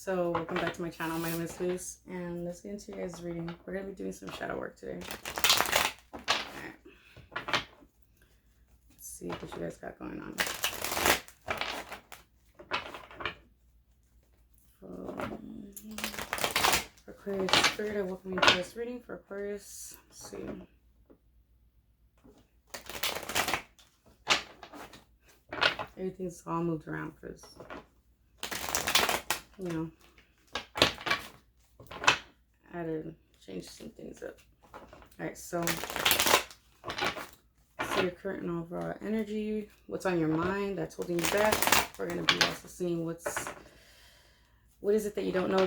So welcome back to my channel. My name is Luz, and let's get into your guys' reading. We're gonna be doing some shadow work today. Alright. Let's see what you guys got going on. For Aquarius Spirit, I welcome you to this reading for Aquarius. Let's see. Everything's all moved around because, you know, I had to change some things up. Alright, so see your current and overall energy. What's on your mind that's holding you back. We're going to be also seeing what is it that you don't know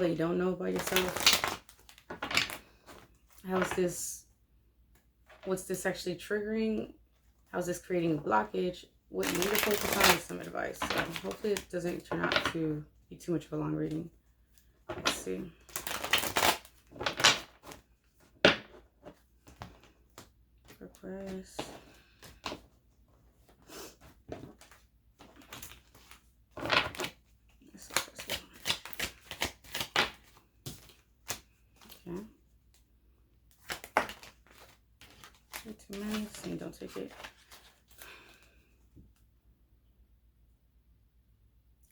about yourself. What's this actually triggering? How's this creating a blockage? What you need to focus on is some advice. So hopefully it doesn't turn out to be too much of a long reading. Let's see. Aquarius. Okay. Too many, so you don't take it.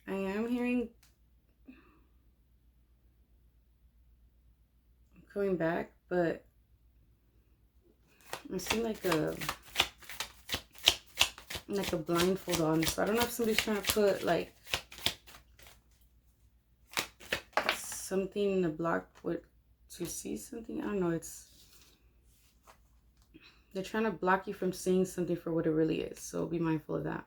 I am hearing I'm coming back, but I see like a blindfold on. So I don't know if somebody's trying to put like something in the block to see something. I don't know. They're trying to block you from seeing something for what it really is. So be mindful of that.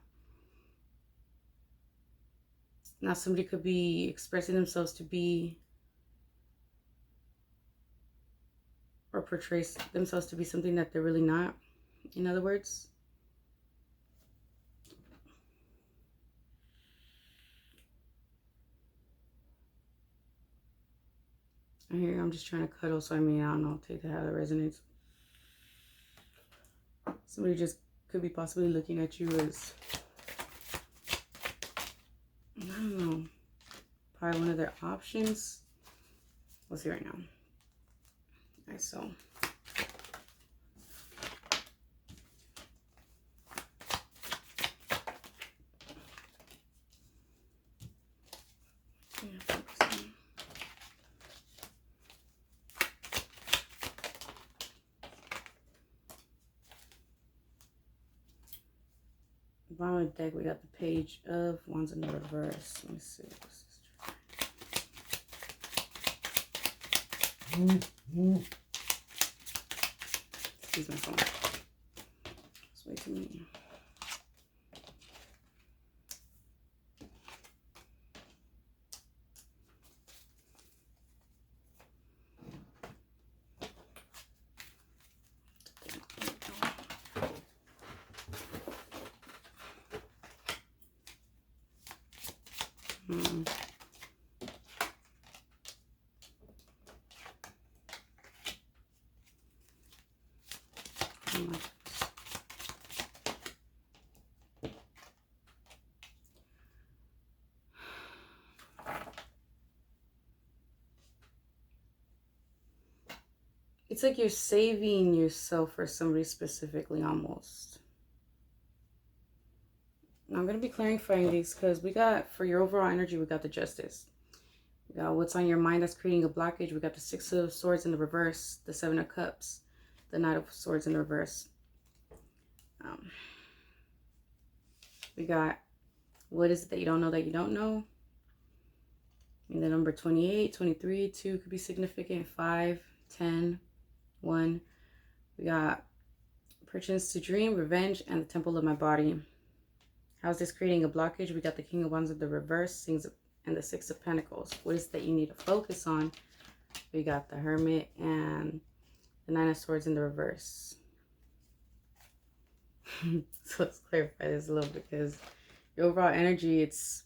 Now somebody could be expressing themselves to be or portray themselves to be something that they're really not. In other words. And here I'm just trying to cuddle, so I mean, I don't know, take that how that resonates. Somebody just could be possibly looking at you as, I don't know, probably one of their options. We'll see right now. Alright, so bottom of the deck, we got the Page of Wands in the reverse. Let me see. Excuse my phone. It's way too many. It's like you're saving yourself for somebody specifically, almost. Now, I'm going to be clarifying these because we got, for your overall energy, we got the Justice. We got what's on your mind that's creating a blockage. We got the Six of Swords in the reverse, the Seven of Cups, the Knight of Swords in the reverse. We got what is it that you don't know. I mean, the number 28, 23, 2 could be significant, 5, 10, 1. We got Perchance to Dream, Revenge, and the Temple of My Body. How's this creating a blockage? We got the King of Wands in the reverse, and the Six of Pentacles. What is it that you need to focus on? We got the Hermit and the Nine of Swords in the reverse. So let's clarify this a little bit, because your overall energy, it's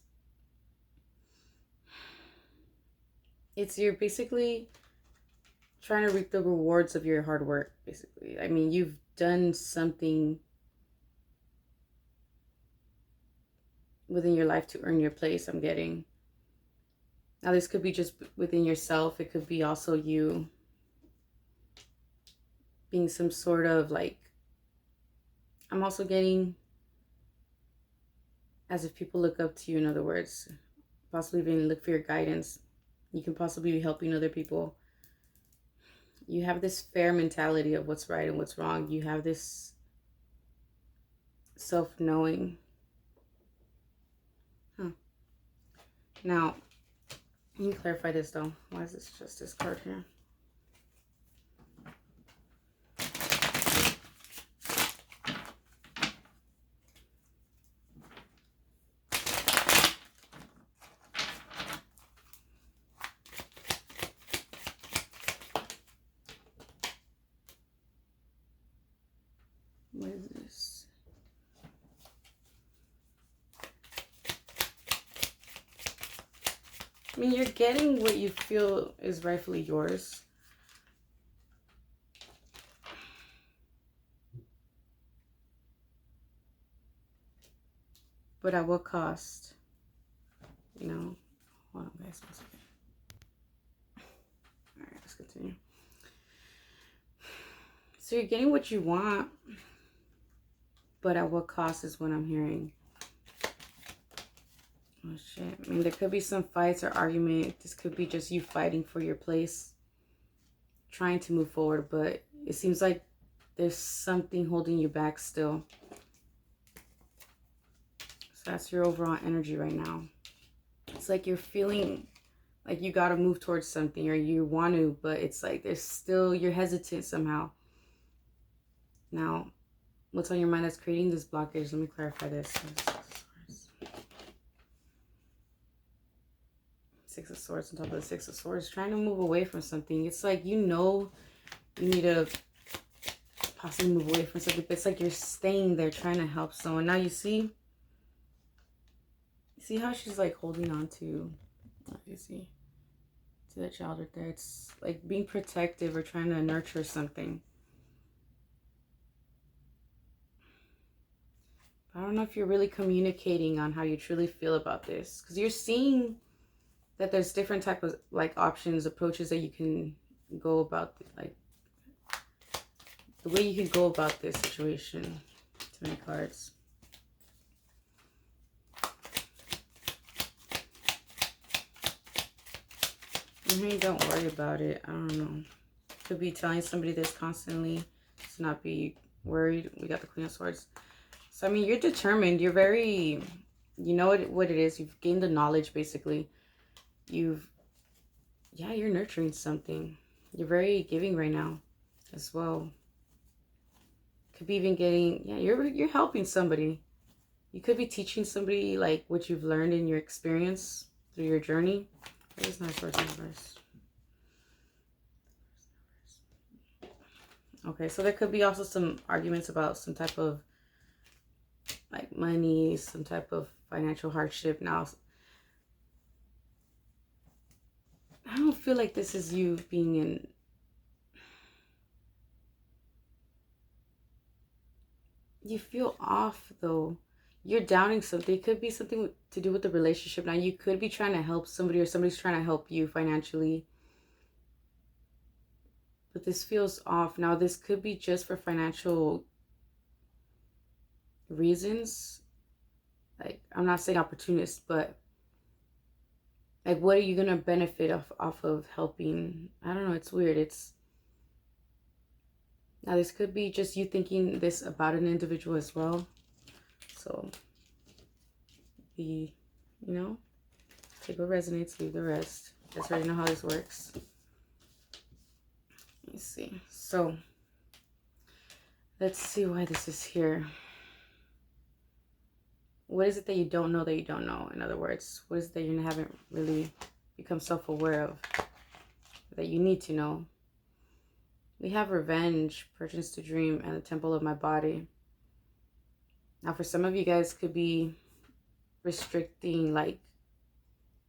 you're basically trying to reap the rewards of your hard work, basically. I mean, you've done something within your life to earn your place, I'm getting. Now, this could be just within yourself. It could be also you being some sort of like, I'm also getting as if people look up to you, in other words, possibly even look for your guidance. You can possibly be helping other people. You have this fair mentality of what's right and what's wrong. You have this self-knowing. Now, let me clarify this though. Why is this just this card here? What is this? I mean, you're getting what you feel is rightfully yours. But at what cost? You know, hold on guys, 1 second. All right, let's continue. So you're getting what you want, but at what cost is what I'm hearing. Oh shit. I mean, there could be some fights or argument. This could be just you fighting for your place, trying to move forward, but it seems like there's something holding you back still. So that's your overall energy right now. It's like you're feeling like you got to move towards something, or you want to, but it's like there's still, you're hesitant somehow. Now, what's on your mind that's creating this blockage? Let me clarify this. Six of Swords on top of the Six of Swords, trying to move away from something. It's like, you know, you need to possibly move away from something, but it's like you're staying there trying to help someone. Now you see how she's like holding on to, you see, to that child right there. It's like being protective or trying to nurture something. I don't know if you're really communicating on how you truly feel about this, because you're seeing that there's different type of like options, approaches that you can go about, like the way you can go about this situation. Too many cards. Maybe don't worry about it. I don't know. Could be telling somebody this constantly to not be worried. We got the Queen of Swords. So I mean, you're determined. You're very, you know what it is. You've gained the knowledge basically. You're nurturing something. You're very giving right now as well. Could be even getting, you're helping somebody. You could be teaching somebody like what you've learned in your experience through your journey. There's nice words in reverse. Okay, so there could be also some arguments about some type of like money, some type of financial hardship. Now, I don't feel like this is you being in, you feel off though. You're doubting something. It could be something to do with the relationship. Now, you could be trying to help somebody, or somebody's trying to help you financially, but this feels off. Now, this could be just for financial reasons. Like, I'm not saying opportunist, but like, what are you gonna benefit off of helping? I don't know, it's weird. Now this could be just you thinking this about an individual as well. So take what resonates, leave the rest. You guys already know how this works. Let me see. So let's see why this is here. What is it that you don't know that you don't know? In other words, what is it that you haven't really become self-aware of that you need to know? We have revenge, purchase to dream, and the temple of my body. Now, for some of you guys, could be restricting like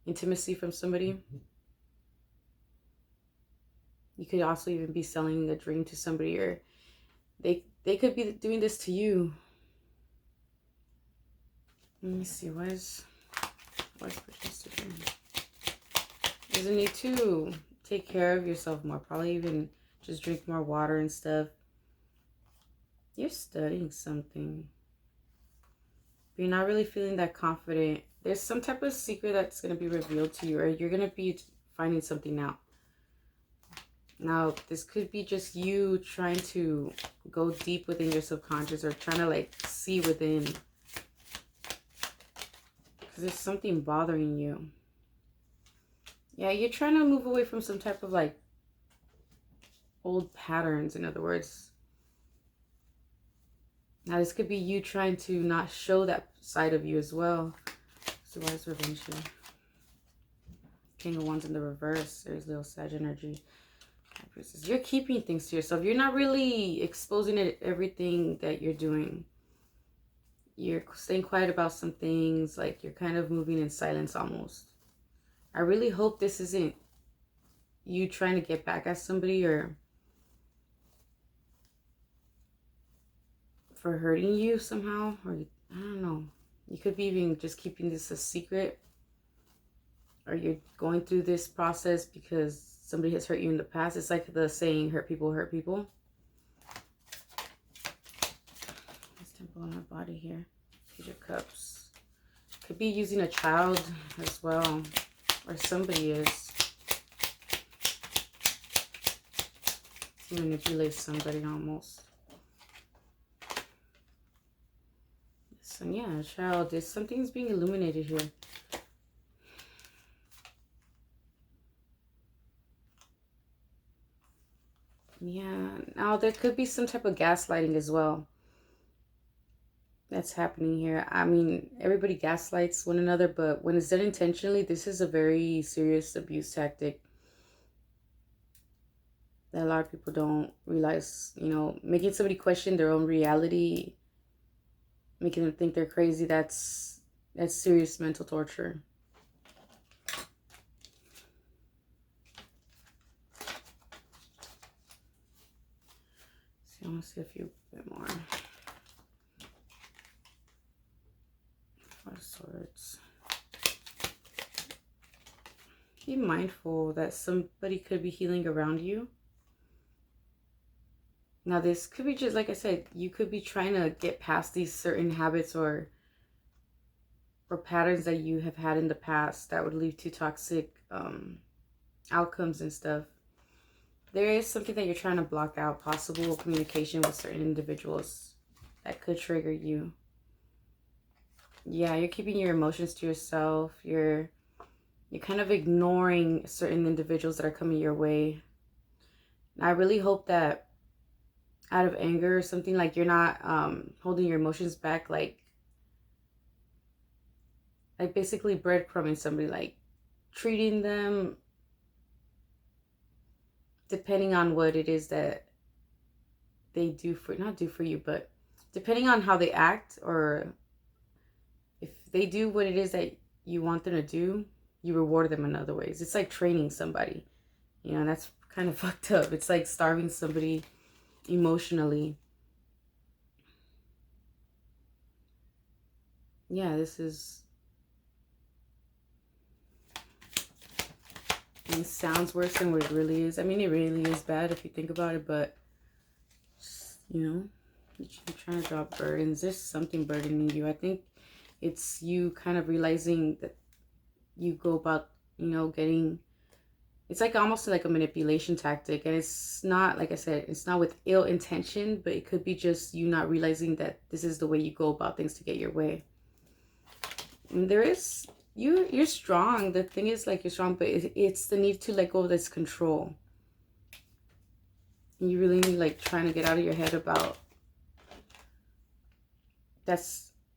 intimacy from somebody. You could also even be selling a dream to somebody, or they could be doing this to you. Let me see, what is purchase to dream? there's a need to take care of yourself more. Probably even just drink more water and stuff. You're studying something. But you're not really feeling that confident. There's some type of secret that's going to be revealed to you, or you're going to be finding something out. Now, this could be just you trying to go deep within your subconscious, or trying to like see within. Because there's something bothering you. Yeah, you're trying to move away from some type of like old patterns, in other words. Now, this could be you trying to not show that side of you as well. So why is revenge here? King of Wands in the reverse. There's little Sag energy. You're keeping things to yourself. You're not really exposing everything that you're doing. You're staying quiet about some things. Like, you're kind of moving in silence almost. I really hope this isn't you trying to get back at somebody, or for hurting you somehow, or I don't know. You could be even just keeping this a secret, or you're going through this process because somebody has hurt you in the past. It's like the saying, hurt people hurt people. This temple on our body here. Page of Cups. Could be using a child as well, or somebody is. To manipulate somebody almost. So yeah, child, there's something's being illuminated here. Yeah, now there could be some type of gaslighting as well that's happening here. I mean, everybody gaslights one another, but when it's done intentionally, this is a very serious abuse tactic that a lot of people don't realize. You know, making somebody question their own reality, making them think they're crazy, that's serious mental torture. See, I want to see a few bit more. Four of Swords. Be mindful that somebody could be healing around you. Now, this could be just, like I said, you could be trying to get past these certain habits or patterns that you have had in the past that would lead to toxic outcomes and stuff. There is something that you're trying to block out, possible communication with certain individuals that could trigger you. Yeah, you're keeping your emotions to yourself. You're kind of ignoring certain individuals that are coming your way. And I really hope that out of anger or something, like you're not holding your emotions back, like basically breadcrumbing somebody, like treating them depending on what it is that they do for, not do for you, but depending on how they act, or if they do what it is that you want them to do, you reward them in other ways. It's like training somebody, you know, that's kind of fucked up. It's like starving somebody emotionally. Yeah, this is, it sounds worse than what it really is. I mean, it really is bad if you think about it, but just, you know, you're trying to drop burdens. There's something burdening you. I think it's you kind of realizing that you go about, you know, getting, it's like almost like a manipulation tactic. And it's not, like I said, it's not with ill intention, but it could be just you not realizing that this is the way you go about things to get your way. And there is, you're strong. The thing is, like, you're strong, but it's the need to let go of this control. And you really need, like, trying to get out of your head about,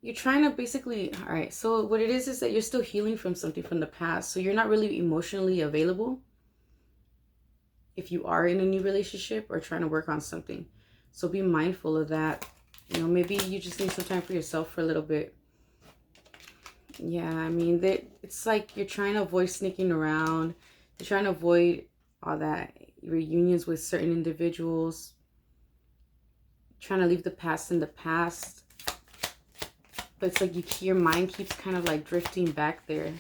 you're trying to basically, all right, so what it is that you're still healing from something from the past. So you're not really emotionally available if you are in a new relationship or trying to work on something. So be mindful of that. You know, maybe you just need some time for yourself for a little bit. Yeah, I mean, it's like you're trying to avoid sneaking around. You're trying to avoid all that reunions with certain individuals. Trying to leave the past in the past. But it's like your mind keeps kind of like drifting back there.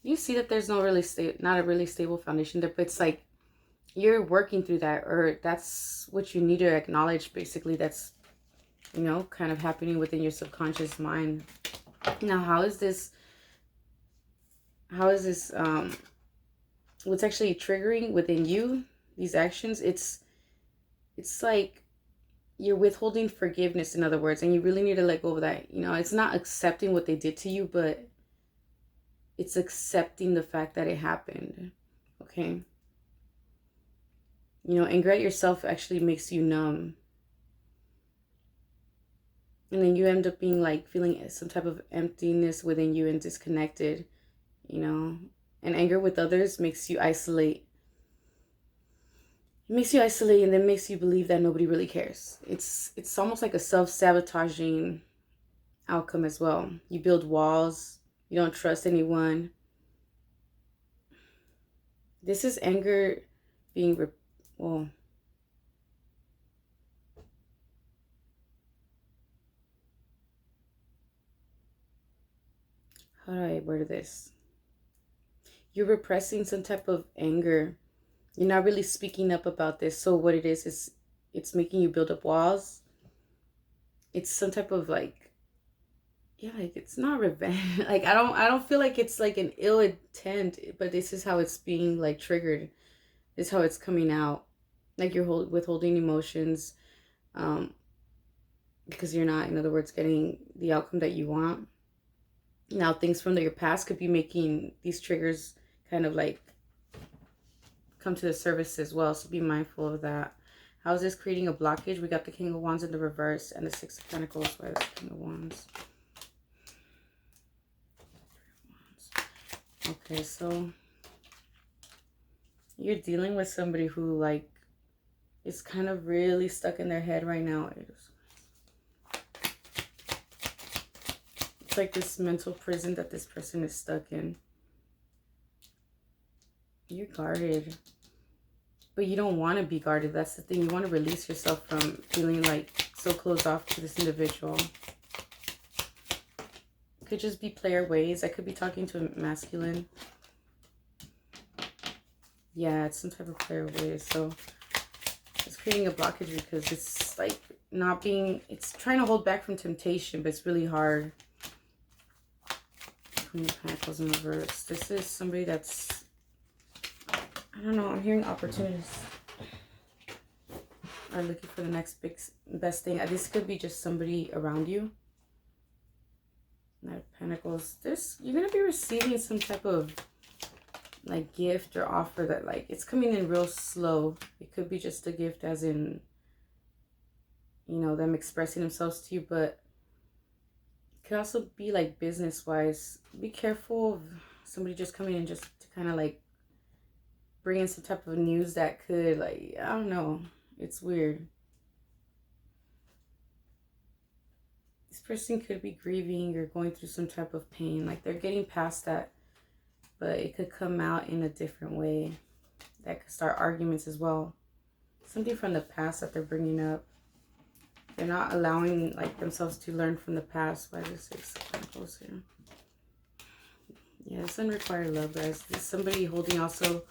you see that there's not a really stable foundation there, but it's like you're working through that, or that's what you need to acknowledge. Basically, that's, you know, kind of happening within your subconscious mind. Now, how is this what's actually triggering within you these actions? It's like you're withholding forgiveness, in other words, and you really need to let go of that. You know, it's not accepting what they did to you, but it's accepting the fact that it happened. Okay. You know, anger at yourself actually makes you numb. And then you end up being like feeling some type of emptiness within you and disconnected, you know. And anger with others makes you isolate. It makes you isolate, and then makes you believe that nobody really cares. It's almost like a self-sabotaging outcome as well. You build walls. You don't trust anyone. This is anger being well, how do I word this? You're repressing some type of anger. You're not really speaking up about this. So what it is it's making you build up walls. It's some type of like, yeah, like it's not revenge. Like I don't feel like it's like an ill intent, but this is how it's being like triggered. This is how it's coming out. Like you're withholding emotions, um, because you're not, in other words, getting the outcome that you want. Now, things from your past could be making these triggers kind of like come to the surface as well. So be mindful of that. How is this creating a blockage? We got the King of Wands in the reverse and the Six of Pentacles. Why is the King of Wands? Okay, so you're dealing with somebody who like is kind of really stuck in their head right now. It's like this mental prison that this person is stuck in. You're guarded, but you don't want to be guarded. That's the thing. You want to release yourself from feeling like so closed off to this individual. Could just be player ways. I could be talking to a masculine. Yeah, it's some type of player ways. So it's creating a blockage because it's like not being, it's trying to hold back from temptation, but it's really hard. Queen of Pentacles in reverse. This is somebody that's, I don't know, I'm hearing opportunities. Are looking for the next best thing. This could be just somebody around you. Knight of Pentacles. You're gonna be receiving some type of like gift or offer that like it's coming in real slow. It could be just a gift as in, you know, them expressing themselves to you, but it could also be like business wise. Be careful of somebody just coming in just to kind of like bring in some type of news that could like, I don't know, it's weird. This person could be grieving or going through some type of pain. Like they're getting past that, but it could come out in a different way. That could start arguments as well. Something from the past that they're bringing up. They're not allowing like themselves to learn from the past. Why the Six of Pentacles here? Yeah, it's unrequited love, guys. This is somebody holding also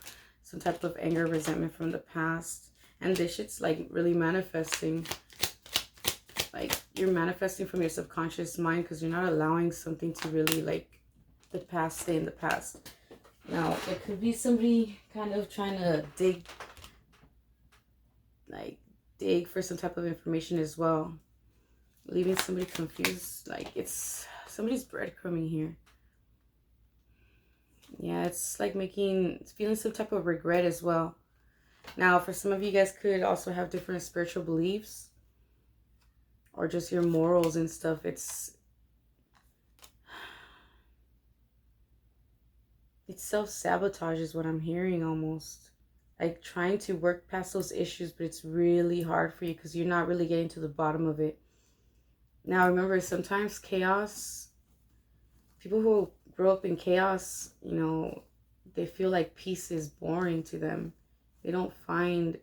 some type of anger, resentment from the past. And this shit's like really manifesting. Like you're manifesting from your subconscious mind because you're not allowing something to really like the past stay in the past. Now, there could be somebody kind of trying to dig for some type of information as well. Leaving somebody confused. Like it's somebody's breadcrumbing here. Yeah, it's like it's feeling some type of regret as well. Now, for some of you guys could also have different spiritual beliefs or just your morals and stuff. It's self-sabotage is what I'm hearing almost. Like trying to work past those issues, but it's really hard for you because you're not really getting to the bottom of it. Now, remember, sometimes chaos, people who grow up in chaos, you know, they feel like peace is boring to them. They don't find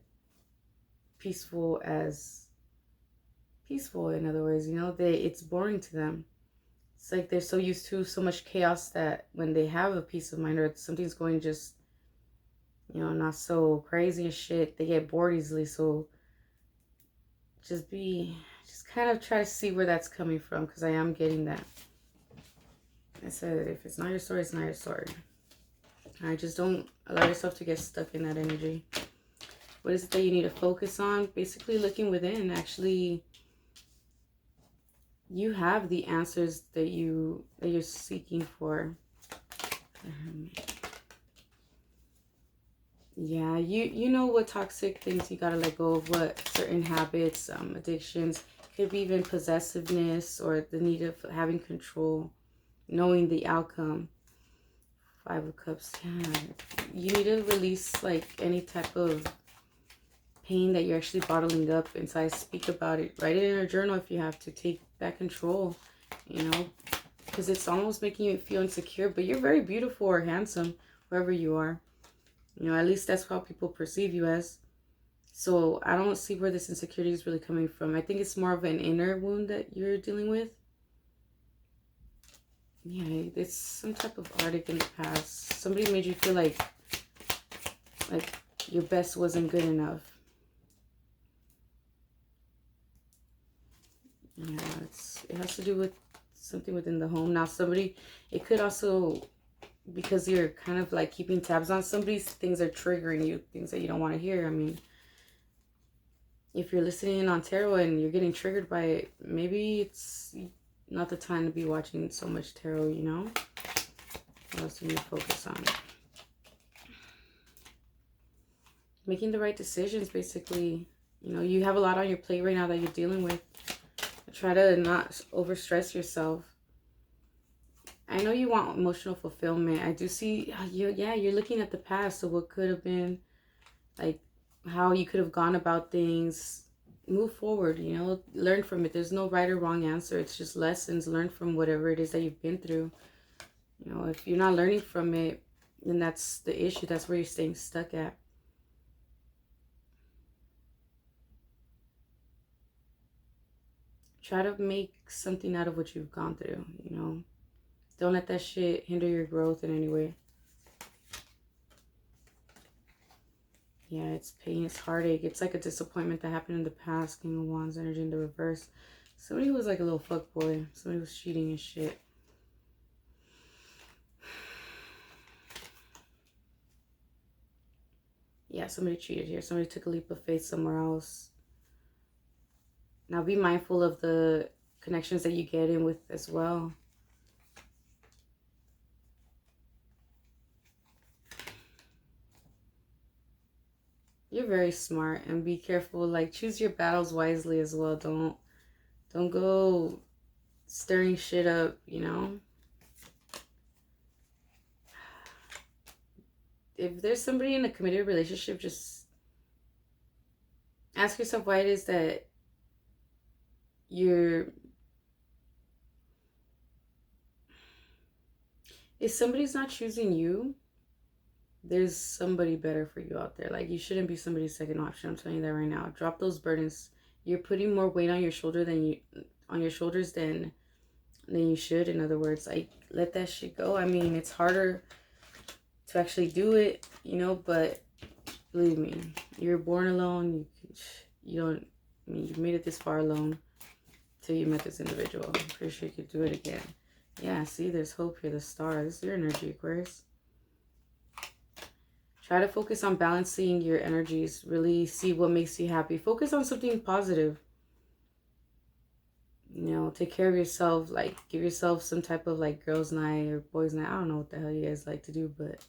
peaceful as peaceful, in other words, you know, it's boring to them. It's like they're so used to so much chaos that when they have a peace of mind or something's going just, you know, not so crazy and shit, they get bored easily. So just kind of try to see where that's coming from, because I am getting that. I said, if it's not your story, it's not your story. All right, just don't allow yourself to get stuck in that energy. What is it that you need to focus on? Basically looking within. Actually, you have the answers that you're seeking for. Yeah, you know what toxic things you gotta let go of, what certain habits, addictions, could be even possessiveness or the need of having control, knowing the outcome. 5 of Cups. Yeah, you need to release like any type of pain that you're actually bottling up inside. Speak about it. Write it in a journal if you have to. Take back control, you know, because it's almost making you feel insecure. But you're very beautiful or handsome, wherever you are. You know, at least that's how people perceive you as. So I don't see where this insecurity is really coming from. I think it's more of an inner wound that you're dealing with. Yeah, it's some type of heartache in the past. Somebody made you feel like your best wasn't good enough. Yeah, it has to do with something within the home. Now somebody, it could also, because you're kind of like keeping tabs on somebody's things are triggering you, things that you don't want to hear. I mean, if you're listening on tarot and you're getting triggered by it, maybe it's not the time to be watching so much tarot, you know? What else do you need to focus on? Making the right decisions, basically. You know, you have a lot on your plate right now that you're dealing with. Try to not overstress yourself. I know you want emotional fulfillment. I do see, you're looking at the past. So what could have been, like how you could have gone about things. Move forward, you know, learn from it. There's no right or wrong answer. It's just lessons. Learn from whatever it is that you've been through. You know, if you're not learning from it, then that's the issue. That's where you're staying stuck at. Try to make something out of what you've gone through, you know. Don't let that shit hinder your growth in any way. Yeah, it's pain, it's heartache. It's like a disappointment that happened in the past. King of Wands energy in the reverse. Somebody was like a little fuckboy. Somebody was cheating and shit. Yeah, somebody cheated here. Somebody took a leap of faith somewhere else. Now be mindful of the connections that you get in with as well. You're very smart, and be careful. Like, choose your battles wisely as well. Don't go stirring shit up, you know. If there's somebody in a committed relationship, just ask yourself why it is that if somebody's not choosing you, there's somebody better for you out there. Like, you shouldn't be somebody's second option. I'm telling you that right now. Drop those burdens. You're putting more weight on your shoulder on your shoulders than you should. In other words, like, let that shit go. I mean, it's harder to actually do it, you know, but believe me, you're born alone. You made it this far alone till you met this individual. I'm pretty sure you could do it again. Yeah, see, there's hope here. The star. This is your energy, Aquarius. Try to focus on balancing your energies. Really see what makes you happy. Focus on something positive. You know, take care of yourself. Like, give yourself some type of like girls' night or boys' night. I don't know what the hell you guys like to do, but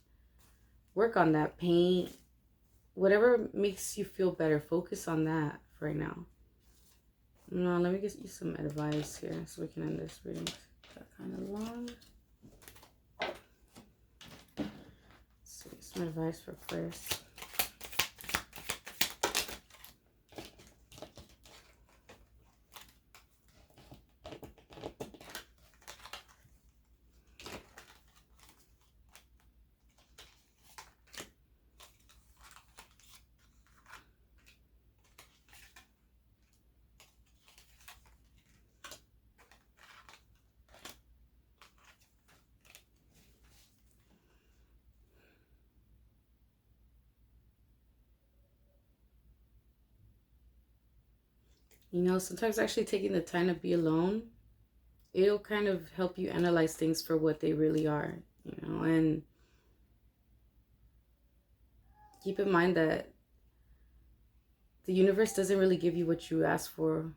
work on that. Paint. Whatever makes you feel better. Focus on that for right now. No, let me get you some advice here so we can end this reading. Got kind of long. Some advice for Aquarius. You know, sometimes actually taking the time to be alone, it'll kind of help you analyze things for what they really are, you know, and keep in mind that the universe doesn't really give you what you ask for,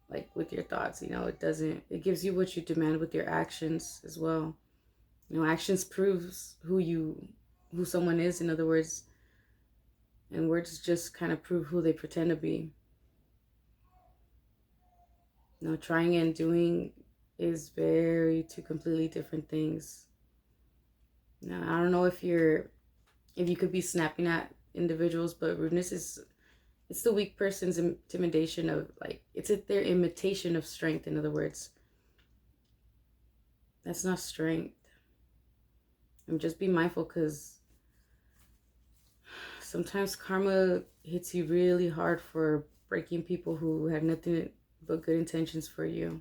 like with your thoughts, you know, it doesn't, it gives you what you demand with your actions as well. You know, actions proves who someone is, in other words, and words just kind of prove who they pretend to be. You know, trying and doing is very two completely different things. Now, I don't know if you could be snapping at individuals, but rudeness is, it's the weak person's intimidation of, like, it's their imitation of strength, in other words. That's not strength. And just be mindful, because sometimes karma hits you really hard for breaking people who had nothing but good intentions for you.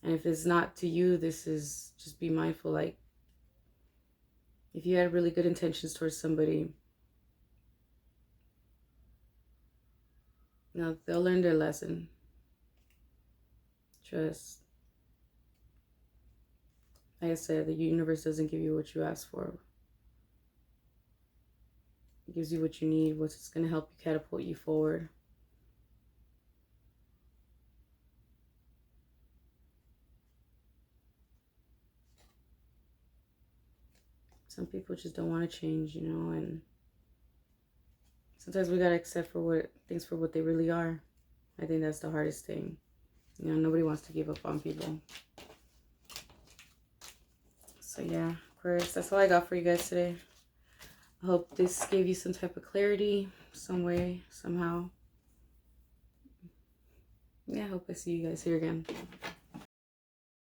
And if it's not to you, this is, just be mindful. Like, if you had really good intentions towards somebody, you know, they'll learn their lesson. Trust. Like I said, the universe doesn't give you what you ask for. It gives you what you need, what's going to help you catapult you forward. Some people just don't want to change, you know, and sometimes we got to accept things for what they really are. I think that's the hardest thing. You know, nobody wants to give up on people. So yeah, Aquarius, that's all I got for you guys today. I hope this gave you some type of clarity, some way, somehow. Yeah, I hope I see you guys here again.